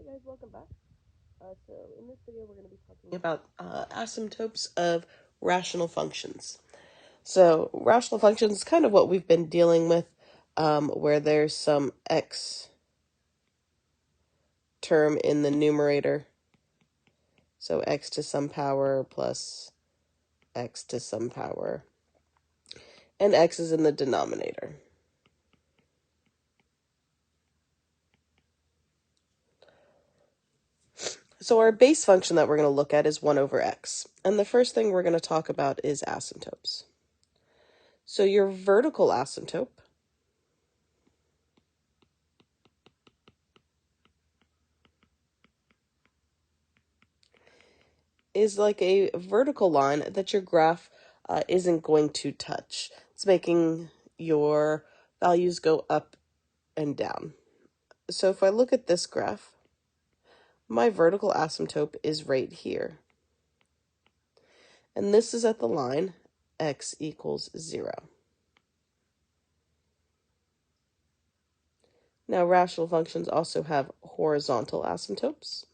Hey guys, welcome back. So in this video we're going to be talking about asymptotes of rational functions. So rational functions is kind of what we've been dealing with, where there's some x term in the numerator. So x to some power plus x to some power. And x is in the denominator. So our base function that we're going to look at is 1 over x. And the first thing we're going to talk about is asymptotes. So your vertical asymptote is like a vertical line that your graph isn't going to touch. It's making your values go up and down. So if I look at this graph, my vertical asymptote is right here. And this is at the line x equals 0. Now, rational functions also have horizontal asymptotes.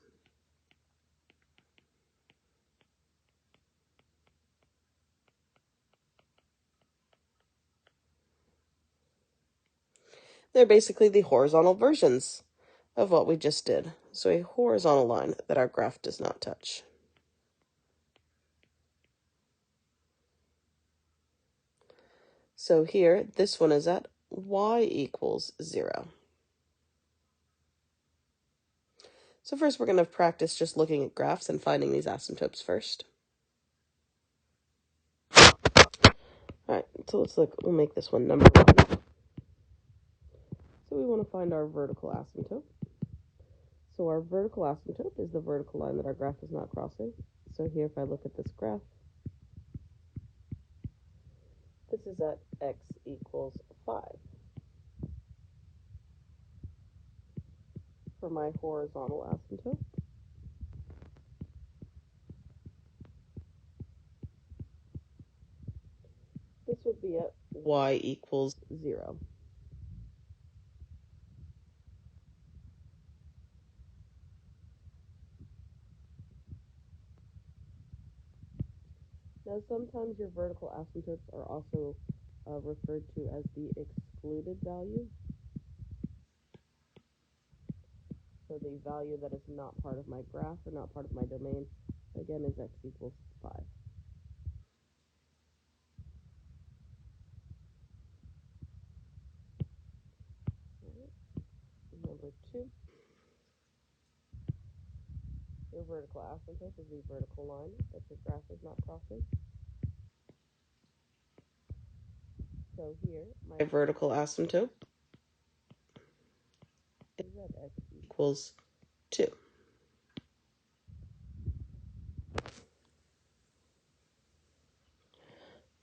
They're basically the horizontal versions of what we just did. So a horizontal line that our graph does not touch. So here, this one is at y equals 0. So first we're going to practice just looking at graphs and finding these asymptotes first. Alright, so let's look, we'll make this one number 1. So we want to find our vertical asymptote. So our vertical asymptote is the vertical line that our graph is not crossing. So here if I look at this graph, this is at x equals 5. For my horizontal asymptote, this would be at y equals 0. Now, sometimes your vertical asymptotes are also referred to as the excluded value. So the value that is not part of my graph or not part of my domain, again, is x equals 5. Number 2, your vertical asymptote is the vertical line that your graph is not crossing. So here, my vertical asymptote is at x equals 2.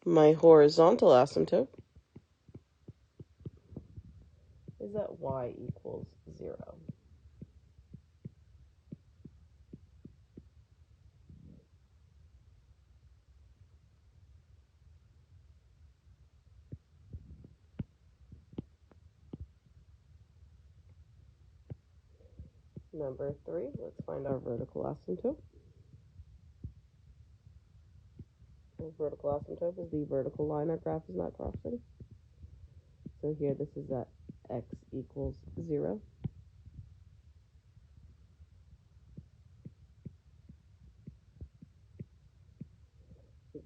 My horizontal asymptote is at y equals 0. Number 3, let's find our vertical asymptote. Our vertical asymptote is the vertical line our graph is not crossing. So here this is at x equals 0.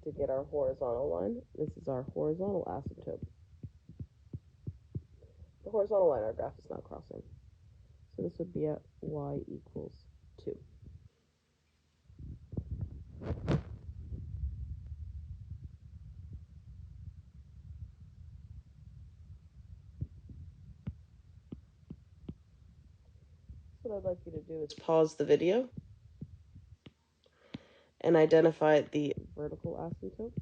To get our horizontal line, this is our horizontal asymptote. The horizontal line our graph is not crossing. So this would be at y equals 2. What I'd like you to do is pause the video and identify the vertical asymptote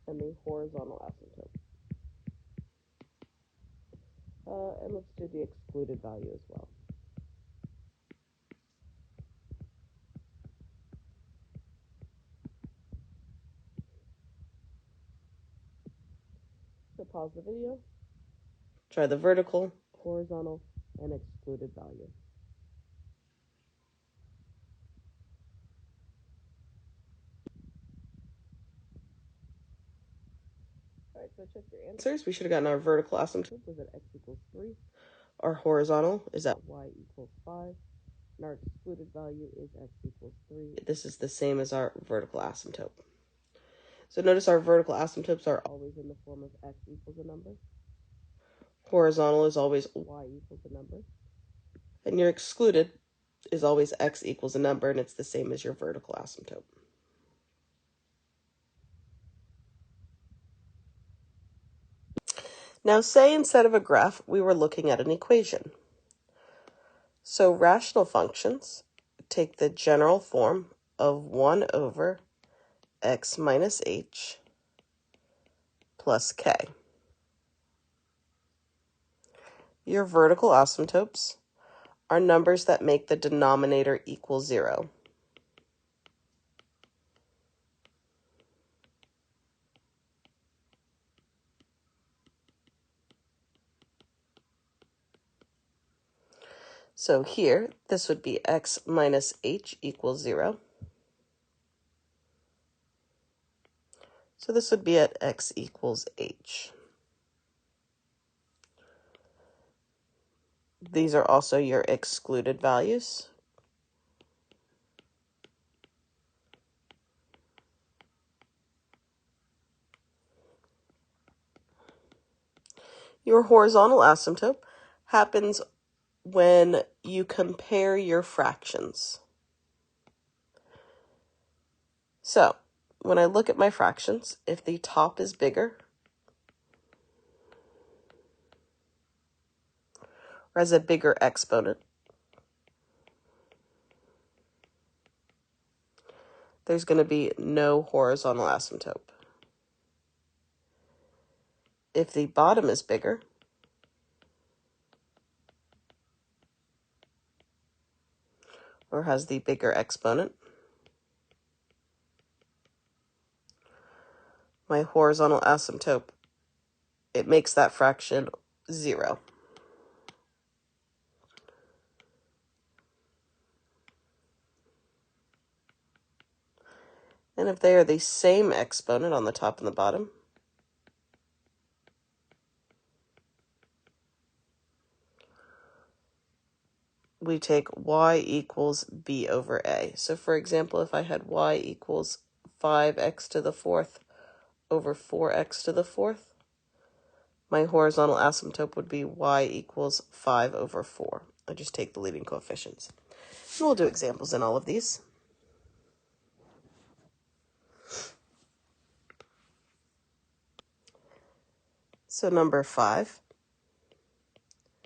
and the horizontal asymptote. And let's do the excluded value as well. So pause the video, try the vertical, horizontal, and excluded value. All right, so check your answers. We should have gotten our vertical asymptote was at x equals 3. Our horizontal is at y equals 5. And our excluded value is x equals 3. This is the same as our vertical asymptote. So notice our vertical asymptotes are always in the form of x equals a number. Horizontal is always y equals a number. And your excluded is always x equals a number, and it's the same as your vertical asymptote. Now say instead of a graph, we were looking at an equation. So rational functions take the general form of 1 over x minus h plus k. Your vertical asymptotes are numbers that make the denominator equal 0. So here, this would be x minus h equals 0. So this would be at x equals h. These are also your excluded values. Your horizontal asymptote happens when you compare your fractions. So, when I look at my fractions, if the top is bigger or has a bigger exponent, there's going to be no horizontal asymptote. If the bottom is bigger or has the bigger exponent, my horizontal asymptote, it makes that fraction 0. And if they are the same exponent on the top and the bottom, we take y equals b over a. So for example, if I had y equals 5x to the 4th over 4x to the 4th, my horizontal asymptote would be y equals 5 over 4. I just take the leading coefficients. And we'll do examples in all of these. So number 5,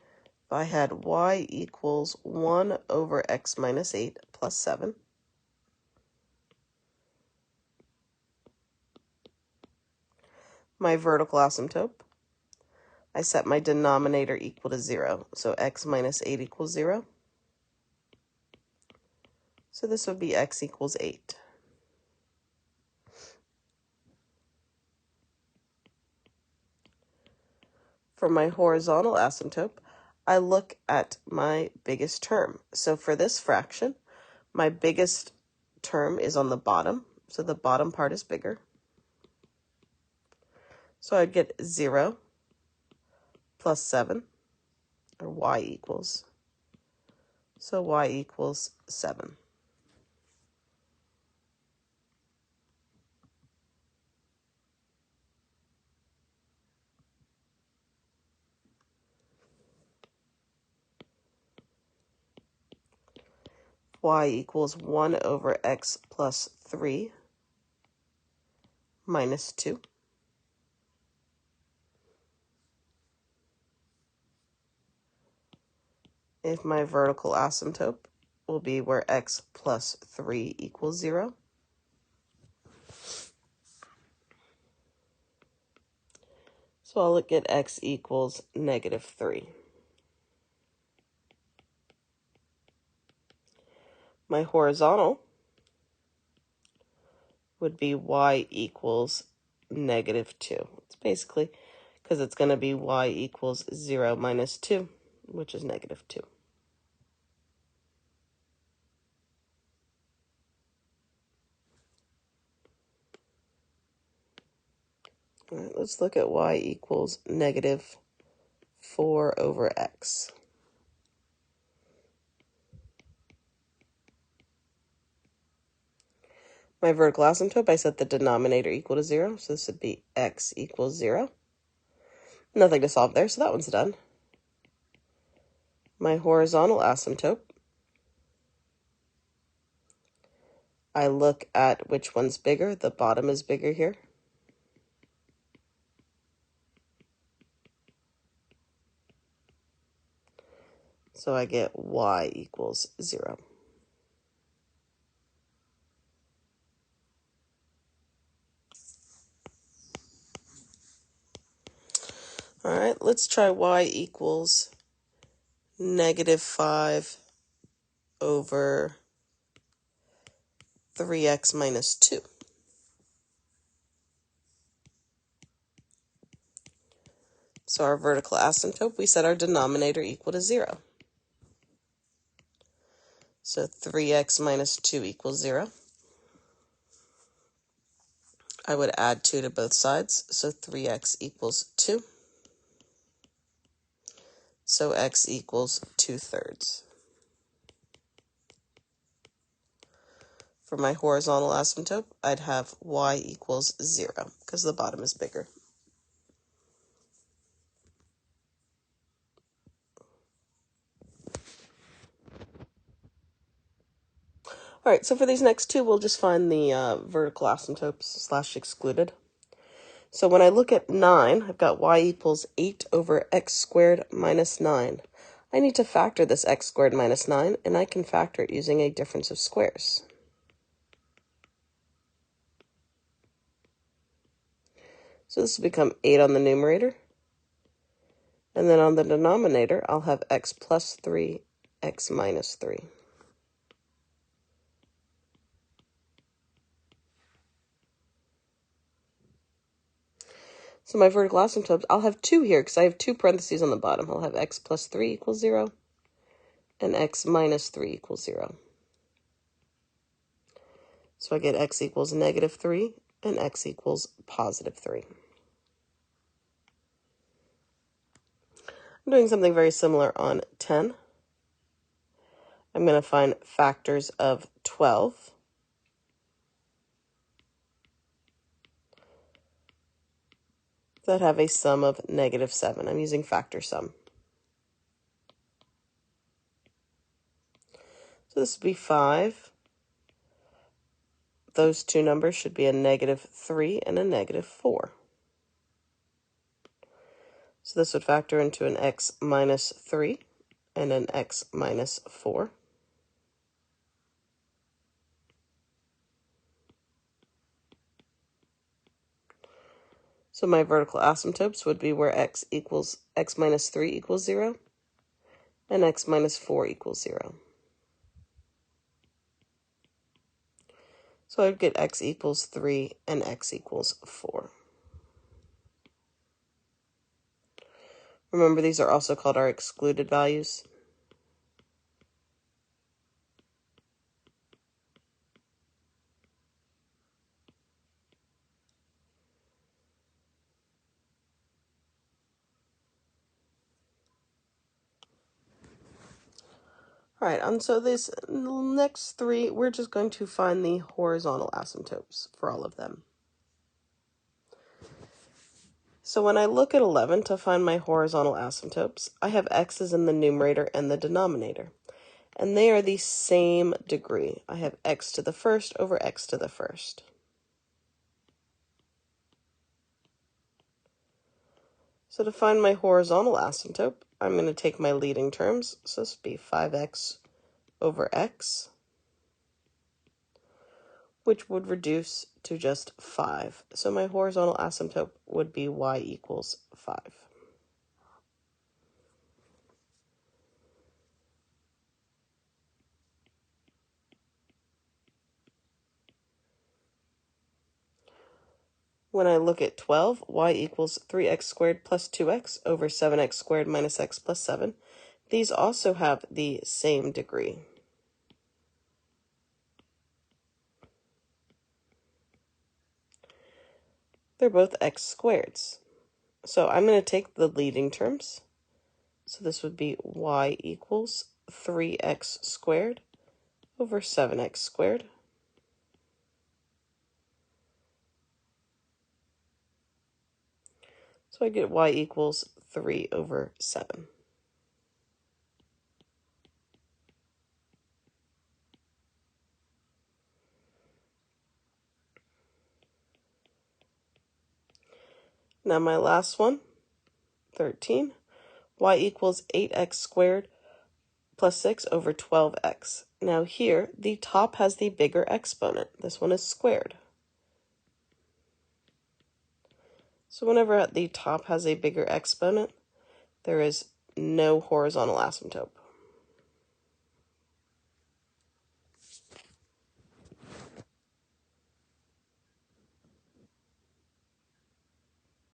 if I had y equals 1 over x minus 8 plus 7, my vertical asymptote, I set my denominator equal to 0. So x minus 8 equals 0. So this would be x equals 8. For my horizontal asymptote, I look at my biggest term. So for this fraction, my biggest term is on the bottom. So the bottom part is bigger. So I'd get 0 plus 7, or y equals. So y equals 7. Y equals 1 over x plus 3 minus 2. If my vertical asymptote will be where x plus 3 equals 0. So I'll look at x equals negative 3. My horizontal would be y equals negative 2. It's basically because it's going to be y equals 0 minus 2. which is negative 2. All right, let's look at y equals negative 4 over x. My vertical asymptote, I set the denominator equal to 0, so this would be x equals 0. Nothing to solve there, so that one's done. My horizontal asymptote, I look at which one's bigger. The bottom is bigger here. So I get y equals 0. All right, let's try y equals negative 5 over 3x minus 2. So our vertical asymptote, we set our denominator equal to 0. So 3x minus 2 equals 0. I would add 2 to both sides, so 3x equals 2. So x equals 2/3. For my horizontal asymptote, I'd have y equals 0, because the bottom is bigger. All right, so for these next two, we'll just find the vertical asymptotes slash excluded. So when I look at 9, I've got y equals 8 over x squared minus 9. I need to factor this x squared minus 9, and I can factor it using a difference of squares. So this will become 8 on the numerator. And then on the denominator, I'll have x plus 3, x minus 3. So my vertical asymptotes, I'll have 2 here because I have 2 parentheses on the bottom. I'll have x plus 3 equals 0 and x minus 3 equals 0. So I get x equals negative 3 and x equals positive 3. I'm doing something very similar on 10. I'm going to find factors of 12. That have a sum of negative 7. I'm using factor sum. So this would be 5. Those two numbers should be a negative 3 and a negative 4. So this would factor into an x minus 3 and an x minus 4. So my vertical asymptotes would be where x minus 3 equals 0 and x minus 4 equals 0. So I'd get x equals 3 and x equals 4. Remember, these are also called our excluded values. All right, and so these next three, we're just going to find the horizontal asymptotes for all of them. So when I look at 11 to find my horizontal asymptotes, I have x's in the numerator and the denominator, and they are the same degree. I have x to the first over x to the first. So to find my horizontal asymptote, I'm going to take my leading terms, so this would be 5x over x, which would reduce to just 5. So my horizontal asymptote would be y equals 5. When I look at 12, y equals 3x squared plus 2x over 7x squared minus x plus 7. These also have the same degree. They're both x squareds. So I'm going to take the leading terms. So this would be y equals 3x squared over 7x squared. So I get y equals 3 over 7. Now my last one, 13, y equals 8x squared plus 6 over 12x. Now here, the top has the bigger exponent. This one is squared. So whenever the top has a bigger exponent, there is no horizontal asymptote.